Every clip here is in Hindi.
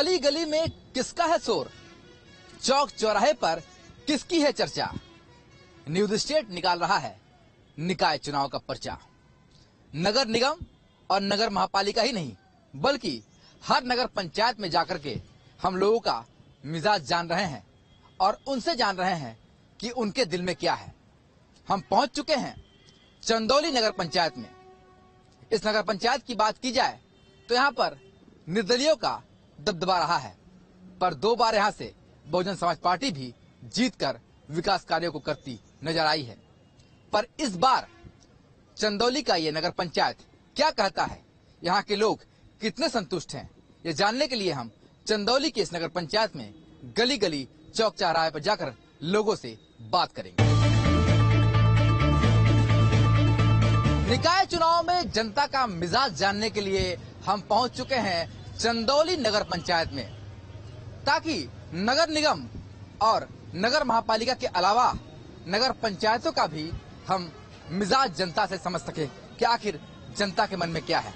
गली गली में किसका है शोर, चौक चौराहे पर किसकी है चर्चा। न्यूज स्टेट निकाल रहा है निकाय चुनाव का पर्चा। नगर निगम और नगर महापालिका ही नहीं बल्कि हर नगर पंचायत में जाकर के हम लोगों का मिजाज जान रहे हैं और उनसे जान रहे हैं कि उनके दिल में क्या है। हम पहुंच चुके हैं चंदौली नगर पंचायत में। इस नगर पंचायत की बात की जाए तो यहाँ पर निर्दलियों का दबदबा रहा है, पर 2 बार यहाँ से बहुजन समाज पार्टी भी जीतकर विकास कार्यों को करती नजर आई है। पर इस बार चंदौली का ये नगर पंचायत क्या कहता है, यहाँ के लोग कितने संतुष्ट हैं, ये जानने के लिए हम चंदौली के इस नगर पंचायत में गली गली चौक चौराहे पर जाकर लोगों से बात करेंगे। निकाय चुनाव में जनता का मिजाज जानने के लिए हम पहुंच चुके हैं चंदौली नगर पंचायत में, ताकि नगर निगम और नगर महापालिका के अलावा नगर पंचायतों का भी हम मिजाज जनता से समझ सके कि आखिर जनता के मन में क्या है।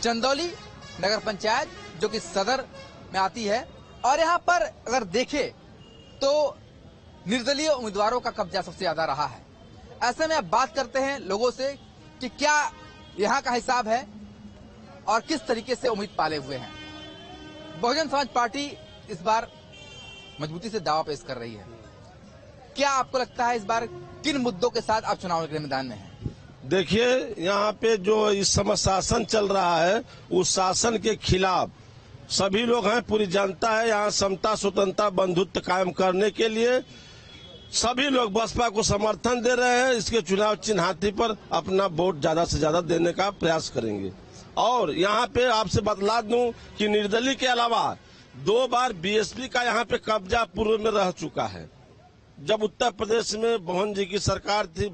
चंदौली नगर पंचायत जो कि सदर में आती है और यहाँ पर अगर देखे तो निर्दलीय उम्मीदवारों का कब्जा सबसे ज्यादा रहा है। ऐसे में अब बात करते हैं लोगों से कि क्या यहाँ का हिसाब है और किस तरीके से उम्मीद पाले हुए हैं। बहुजन समाज पार्टी इस बार मजबूती से दावा पेश कर रही है। क्या आपको लगता है इस बार किन मुद्दों के साथ आप चुनाव के मैदान में हैं? देखिए, यहाँ पे जो इस समय शासन चल रहा है उस शासन के खिलाफ सभी लोग हैं, पूरी जनता है। यहाँ समता स्वतंत्रता बंधुत्व कायम करने के लिए सभी लोग बसपा को समर्थन दे रहे हैं। इसके चुनाव चिन्हाती पर अपना वोट ज्यादा से ज्यादा देने का प्रयास करेंगे। और यहाँ पे आपसे बतला दूं कि निर्दलीय के अलावा 2 बार बीएसपी का यहाँ पे कब्जा पूर्व में रह चुका है। जब उत्तर प्रदेश में मोहन जी की सरकार थी,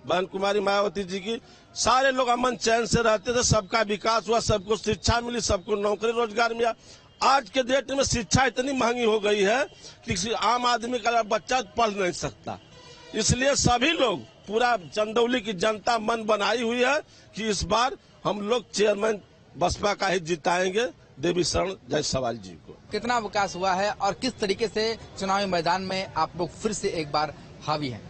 बहन कुमारी मायावती जी की, सारे लोग अमन चैन से रहते थे, सबका विकास हुआ, सबको शिक्षा मिली, सबको नौकरी रोजगार मिला। आज के डेट में शिक्षा इतनी महंगी हो गई है कि किसी आम आदमी का बच्चा पढ़ नहीं सकता। इसलिए सभी लोग, पूरा चंदौली की जनता मन बनाई हुई है कि इस बार हम लोग चेयरमैन बसपा का ही जिताएंगे, देवी शरण जायसवाल जी को। कितना विकास हुआ है और किस तरीके से चुनावी मैदान में आप लोग फिर से एक बार हावी हैं?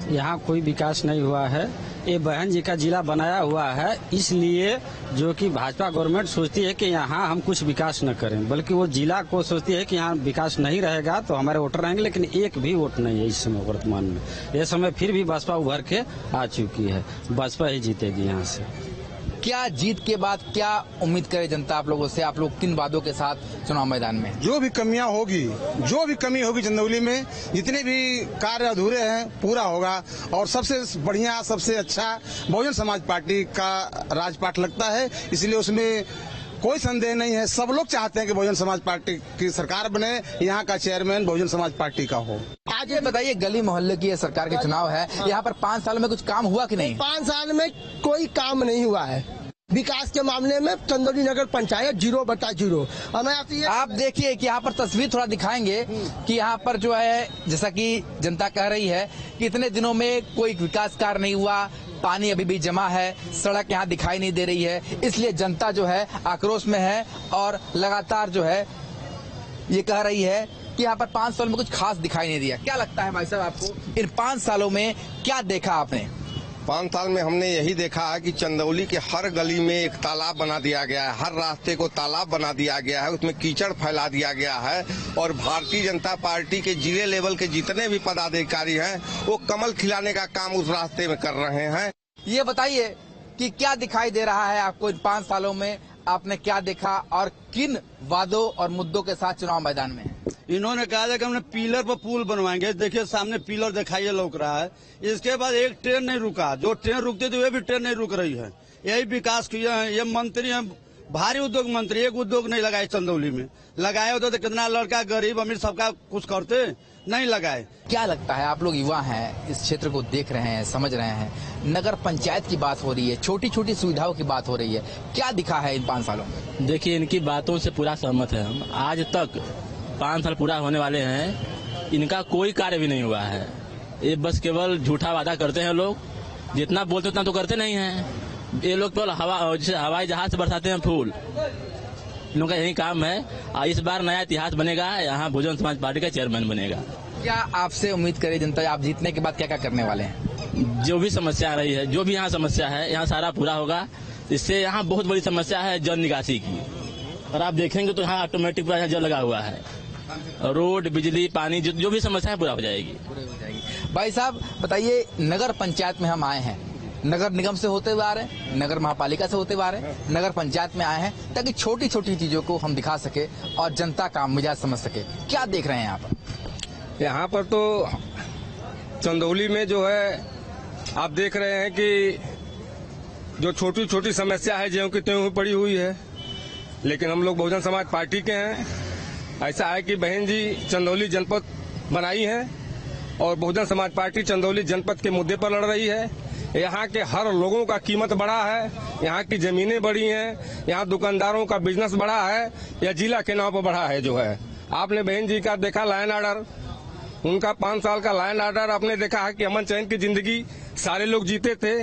यहाँ कोई विकास नहीं हुआ है। ये बहन जी का जिला बनाया हुआ है, इसलिए जो कि भाजपा गवर्नमेंट सोचती है कि यहाँ हम कुछ विकास न करें, बल्कि वो जिला को सोचती है कि यहाँ विकास नहीं रहेगा तो हमारे वोटर रहेंगे। लेकिन एक भी वोट नहीं है इस समय वर्तमान में। ये समय फिर भी बसपा उभर के आ चुकी है, बसपा ही जीतेगी यहाँ से। क्या जीत के बाद क्या उम्मीद करे जनता आप लोगों से? आप लोग किन वादों के साथ चुनाव मैदान में? जो भी कमियां होगी, जो भी कमी होगी चंदौली में, जितने भी कार्य अधूरे हैं पूरा होगा। और सबसे बढ़िया, सबसे अच्छा बहुजन समाज पार्टी का राजपाट लगता है, इसलिए उसमें कोई संदेह नहीं है। सब लोग चाहते हैं कि बहुजन समाज पार्टी की सरकार बने, यहाँ का चेयरमैन बहुजन समाज पार्टी का हो। आज ये बताइए, गली मोहल्ले की सरकार के चुनाव है, यहाँ पर 5 सालों में कुछ काम हुआ कि नहीं? 5 साल में कोई काम नहीं हुआ है। विकास के मामले में चंदौली नगर पंचायत 0/0। आप देखिए कि यहाँ पर तस्वीर थोड़ा दिखाएंगे कि यहाँ पर जो है, जैसा कि जनता कह रही है कि इतने दिनों में कोई विकास कार्य नहीं हुआ, पानी अभी भी जमा है, सड़क यहाँ दिखाई नहीं दे रही है, इसलिए जनता जो है आक्रोश में है और लगातार जो है ये कह रही है कि यहाँ पर 5 साल में कुछ खास दिखाई नहीं दिया। क्या लगता है भाई साहब आपको, इन 5 सालों में क्या देखा आपने? 5 साल में हमने यही देखा है कि चंदौली के हर गली में एक तालाब बना दिया गया है, हर रास्ते को तालाब बना दिया गया है, उसमें कीचड़ फैला दिया गया है। और भारतीय जनता पार्टी के जिले लेवल के जितने भी पदाधिकारी हैं वो कमल खिलाने का काम उस रास्ते में कर रहे हैं। ये बताइए कि क्या दिखाई दे रहा है आपको, इन 5 सालों में आपने क्या देखा और किन वादों और मुद्दों के साथ चुनाव मैदान में? इन्होंने कहा था कि हमने पिलर पर पुल बनवाएंगे। देखिए सामने पिलर दिखाइए लौक रहा है। इसके बाद एक ट्रेन नहीं रुका, जो ट्रेन रुकती थी वे भी ट्रेन नहीं रुक रही है। यही विकास किए हैं ये मंत्री हैं, भारी उद्योग मंत्री। एक उद्योग नहीं लगाए चंदौली में, लगाए होते तो कितना लड़का गरीब अमीर सबका कुछ करते, नहीं लगाए। क्या लगता है, आप लोग युवा हैं, इस क्षेत्र को देख रहे हैं, समझ रहे हैं, नगर पंचायत की बात हो रही है, छोटी छोटी सुविधाओं की बात हो रही है, क्या दिखा है इन 5 सालों में? देखिए, इनकी बातों से पूरा सहमत है हम। आज तक 5 साल पूरा होने वाले हैं, इनका कोई कार्य भी नहीं हुआ है। ये बस केवल झूठा वादा करते हैं लोग, जितना बोलते उतना तो करते नहीं हैं। ये लोग केवल हवाई जहाज से बरसाते हैं फूल। इन लोगों का यही काम है। इस बार नया इतिहास बनेगा, यहाँ बहुजन समाज पार्टी का चेयरमैन बनेगा। क्या आपसे उम्मीद करे जनता, आप जीतने के बाद क्या क्या करने वाले हैं? जो भी समस्या आ रही है, जो भी यहाँ समस्या है, यहाँ सारा पूरा होगा। इससे यहाँ बहुत बड़ी समस्या है जल निकासी की, और आप देखेंगे तो यहाँ ऑटोमेटिक जल लगा हुआ है। रोड, बिजली, पानी, जो भी समस्या है पूरा हो जाएगी। भाई साहब बताइए, नगर पंचायत में हम आए हैं, नगर निगम से होते हुए आ रहे हैं, नगर महापालिका से होते हुए आ रहे हैं, नगर पंचायत में आए हैं ताकि छोटी छोटी चीजों को हम दिखा सके और जनता का मिजाज समझ सके। क्या देख रहे हैं यहाँ पर? यहाँ पर तो चंदौली में जो है आप देख रहे हैं कि जो छोटी छोटी समस्या है ज्यों की त्यों पड़ी हुई है, लेकिन हम लोग बहुजन समाज पार्टी के हैं। ऐसा है कि बहन जी चंदौली जनपद बनाई है और बहुजन समाज पार्टी चंदौली जनपद के मुद्दे पर लड़ रही है। यहाँ के हर लोगों का कीमत बढ़ा है, यहाँ की जमीनें बढ़ी हैं, यहाँ दुकानदारों का बिजनेस बढ़ा है, या जिला के नाम पर बढ़ा है। जो है आपने बहन जी का देखा लाइन आर्डर, उनका 5 साल का लाइन आर्डर आपने देखा है कि अमन चैन की जिंदगी सारे लोग जीते थे।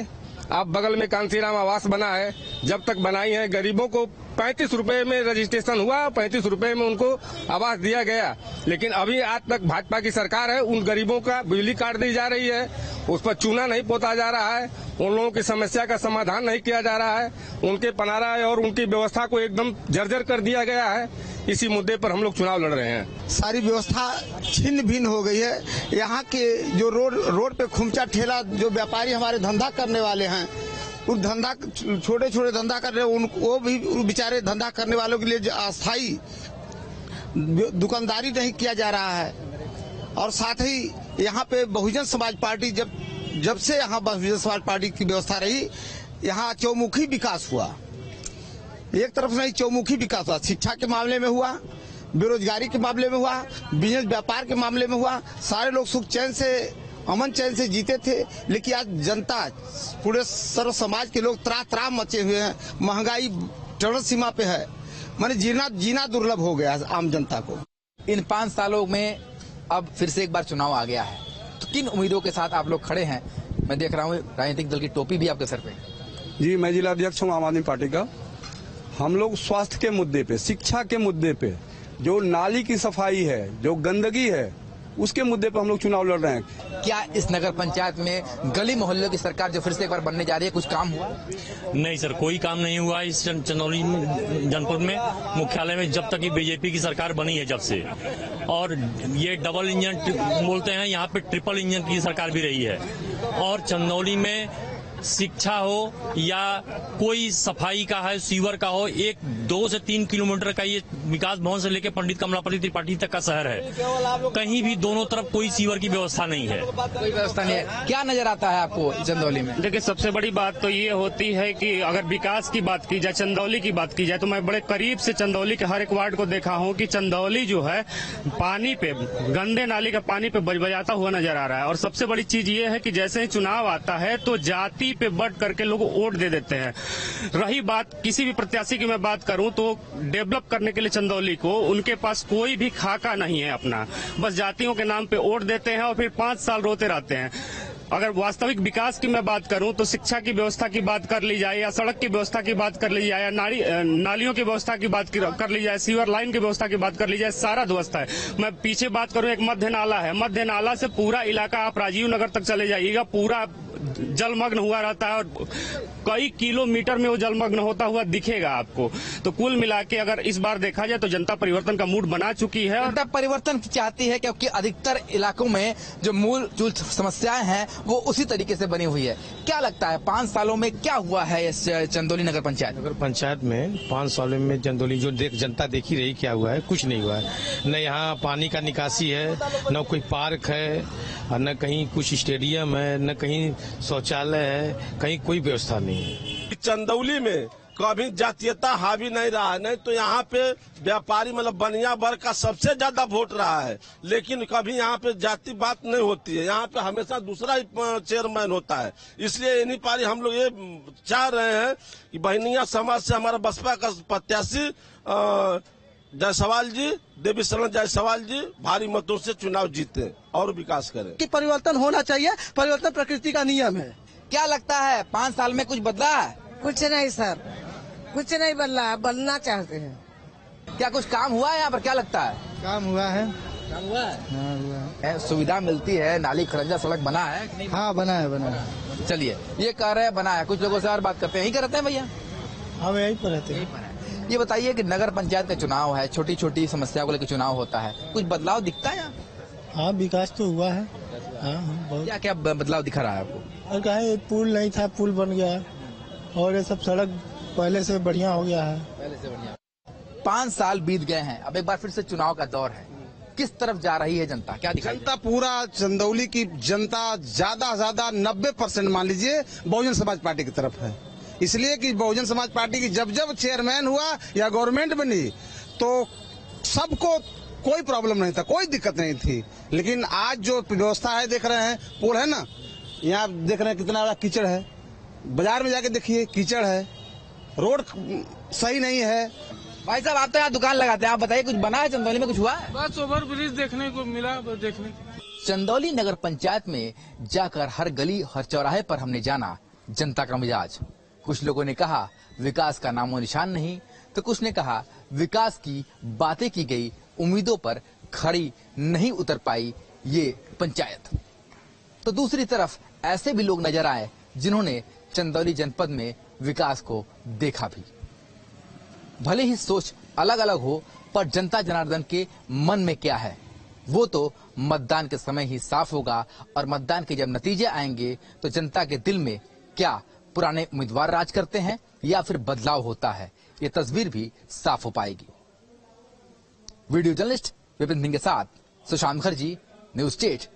आप बगल में कांसीराम आवास बना है, जब तक बनाई है गरीबों को 35 रुपए में रजिस्ट्रेशन हुआ, 35 रुपए में उनको आवास दिया गया। लेकिन अभी आज तक भाजपा की सरकार है, उन गरीबों का बिजली काट दी जा रही है, उस पर चूना नहीं पोता जा रहा है, उन लोगों की समस्या का समाधान नहीं किया जा रहा है, उनके पनारा और उनकी व्यवस्था को एकदम जर्जर कर दिया गया है। इसी मुद्दे पर हम लोग चुनाव लड़ रहे हैं। सारी व्यवस्था छिन्न भिन्न हो गई है। यहाँ के जो रोड पे खुमचा ठेला जो व्यापारी हमारे धंधा करने वाले हैं, उस धंधा छोटे छोटे धंधा कर रहे हैं, उनको भी बेचारे धंधा करने वालों के लिए अस्थायी दुकानदारी नहीं किया जा रहा है। और साथ ही यहाँ पे बहुजन समाज पार्टी जब से यहाँ बहुजन समाज पार्टी की व्यवस्था रही, यहाँ चौमुखी विकास हुआ। एक तरफ नहीं, चौमुखी विकास हुआ। शिक्षा के मामले में हुआ, बेरोजगारी के मामले में हुआ, बिजनेस व्यापार के मामले में हुआ। सारे लोग सुख चैन से, अमन चैन से जीते थे। लेकिन आज जनता, पूरे सर्व समाज के लोग त्राह मचे हुए हैं। महंगाई चरम सीमा पे है, माने जीना दुर्लभ हो गया आम जनता को। इन 5 सालों में अब फिर से एक बार चुनाव आ गया है, तो किन उम्मीदों के साथ आप लोग खड़े हैं? मैं देख रहा हूँ राजनीतिक दल की टोपी भी आपके सर पे। जी, मैं जिला अध्यक्ष हूँ आम आदमी पार्टी का। हम लोग स्वास्थ्य के मुद्दे पे, शिक्षा के मुद्दे पे, जो नाली की सफाई है, जो गंदगी है, उसके मुद्दे पर हम लोग चुनाव लड़ रहे हैं। क्या इस नगर पंचायत में गली मोहल्लों की सरकार जो फिर से एक बार बनने जा रही है, कुछ काम हुआ? नहीं सर, कोई काम नहीं हुआ इस चंदौली जनपद में, मुख्यालय में, जब तक कि बीजेपी की सरकार बनी है जब से। और ये डबल इंजन बोलते हैं, यहाँ पे ट्रिपल इंजन की सरकार भी रही है। और चंदौली में शिक्षा हो या कोई सफाई का है, सीवर का हो, 2 से 3 किलोमीटर का ये विकास भवन से लेकर पंडित कमलापति त्रिपाठी तक का शहर है। कहीं भी दोनों तरफ कोई सीवर की व्यवस्था नहीं है, कोई व्यवस्था नहीं है। क्या नजर आता है आपको चंदौली में? देखिए, सबसे बड़ी बात तो ये होती है कि अगर विकास की बात की जाए, चंदौली की बात की जाए, तो मैं बड़े करीब से चंदौली के हर एक वार्ड को देखा हूँ कि चंदौली जो है पानी पे, गंदे नाली का पानी पे बजबजाता हुआ नजर आ रहा है। और सबसे बड़ी चीज ये है कि जैसे ही चुनाव आता है तो जाति पे बढ़ करके लोग वोट दे देते हैं। रही बात किसी भी प्रत्याशी की मैं बात करूं तो डेवलप करने के लिए चंदौली को, उनके पास कोई भी खाका नहीं है अपना, बस जातियों के नाम पे वोट देते हैं और फिर 5 साल रोते रहते हैं। अगर वास्तविक विकास की मैं बात करूं तो शिक्षा की व्यवस्था की बात कर ली जाए, या सड़क की व्यवस्था की बात कर ली जाए, या नालियों की व्यवस्था की बात कर ली जाए, सीवर लाइन की व्यवस्था की बात कर ली जाए, सारा व्यवस्था है। मैं पीछे बात करूं, एक मध्य नाला है, मध्य नाला से पूरा इलाका आप राजीव नगर तक चले जाइएगा, पूरा जलमग्न हुआ रहता है और कई किलोमीटर में वो जलमग्न होता हुआ दिखेगा आपको। तो कुल मिला के अगर इस बार देखा जाए तो जनता परिवर्तन का मूड बना चुकी है। जनता परिवर्तन चाहती है क्योंकि अधिकतर इलाकों में जो मूल समस्याएं हैं वो उसी तरीके से बनी हुई है। क्या लगता है 5 सालों में क्या हुआ है इस चंदौली नगर पंचायत? नगर पंचायत में 5 सालों में चंदौली जो जनता देख ही रही, क्या हुआ है? कुछ नहीं हुआ है। न यहाँ पानी का निकासी है, न कोई पार्क है, न कहीं कुछ स्टेडियम है, न कहीं शौचालय है, कहीं कोई व्यवस्था नहीं है। चंदौली में कभी जातीयता हावी नहीं रहा है, नहीं तो यहाँ पे व्यापारी मतलब बनिया वर्ग का सबसे ज्यादा वोट रहा है, लेकिन कभी यहाँ पे जाति बात नहीं होती है। यहाँ पे हमेशा दूसरा ही चेयरमैन होता है। इसलिए इन्हीं पारी हम लोग ये चाह रहे हैं कि बहनिया समाज से हमारा बसपा का प्रत्याशी जायसवाल जी, देवी शरण जायसवाल जी भारी मतों से चुनाव जीते और विकास करें। कि परिवर्तन होना चाहिए, परिवर्तन प्रकृति का नियम है। क्या लगता है 5 साल में कुछ बदला है? कुछ नहीं सर, कुछ नहीं बदला, बनना चाहते हैं। क्या कुछ काम हुआ है यहाँ पर, क्या लगता है? काम हुआ है। काम हुआ है? हाँ हुआ है। सुविधा मिलती है, नाली खरंजा सड़क बना है कि नहीं? हाँ बना है। चलिए, ये कह रहे हैं बना है, कुछ लोगों से और बात करते हैं। यही करते हैं भैया, हम यहीं पर रहते हैं। ये बताइए कि नगर पंचायत का चुनाव है, छोटी छोटी समस्याओं को लेकर चुनाव होता है, कुछ बदलाव दिखता है यहाँ? हाँ विकास तो हुआ है। हाँ बहुत। क्या क्या बदलाव दिखा रहा है आपको? और क्या है, पुल नहीं था, पुल बन गया और ये सब सड़क पहले से बढ़िया हो गया है। पहले से बढ़िया। 5 साल बीत गए हैं, अब एक बार फिर से चुनाव का दौर है। किस तरफ जा रही है जनता, क्या दिखाई? जनता पूरा चंदौली की जनता ज्यादा 90% मान लीजिए बहुजन समाज पार्टी की तरफ है। इसलिए कि बहुजन समाज पार्टी की जब जब चेयरमैन हुआ या गवर्नमेंट बनी तो सबको कोई प्रॉब्लम नहीं था, कोई दिक्कत नहीं थी। लेकिन आज जो व्यवस्था है देख रहे हैं, पुल है ना, यहाँ देख रहे हैं कितना बड़ा कीचड़ है। बाजार में जाके देखिए कीचड़ है, रोड सही नहीं है। भाई साहब, आप तो यहाँ दुकान लगाते हैं, आप बताइए कुछ बना है चंदौली में, कुछ हुआ है? बस ओवर ब्रिज देखने को मिला, देखने। चंदौली नगर पंचायत में जाकर हर गली हर चौराहे पर हमने जाना जनता का मिजाज। कुछ लोगों ने कहा विकास का नामो निशान नहीं, तो कुछ ने कहा विकास की बातें की गई, उम्मीदों पर खड़ी नहीं उतर पाई ये पंचायत। तो दूसरी तरफ ऐसे भी लोग नजर आए जिन्होंने चंदौली जनपद में विकास को देखा भी। भले ही सोच अलग अलग हो, पर जनता जनार्दन के मन में क्या है वो तो मतदान के समय ही साफ होगा। और मतदान के जब नतीजे आएंगे तो जनता के दिल में क्या पुराने उम्मीदवार राज करते हैं या फिर बदलाव होता है, ये तस्वीर भी साफ हो पाएगी। वीडियो जर्नलिस्ट विपिन सिंह के साथ सुशांत मुखर्जी, न्यूज स्टेट।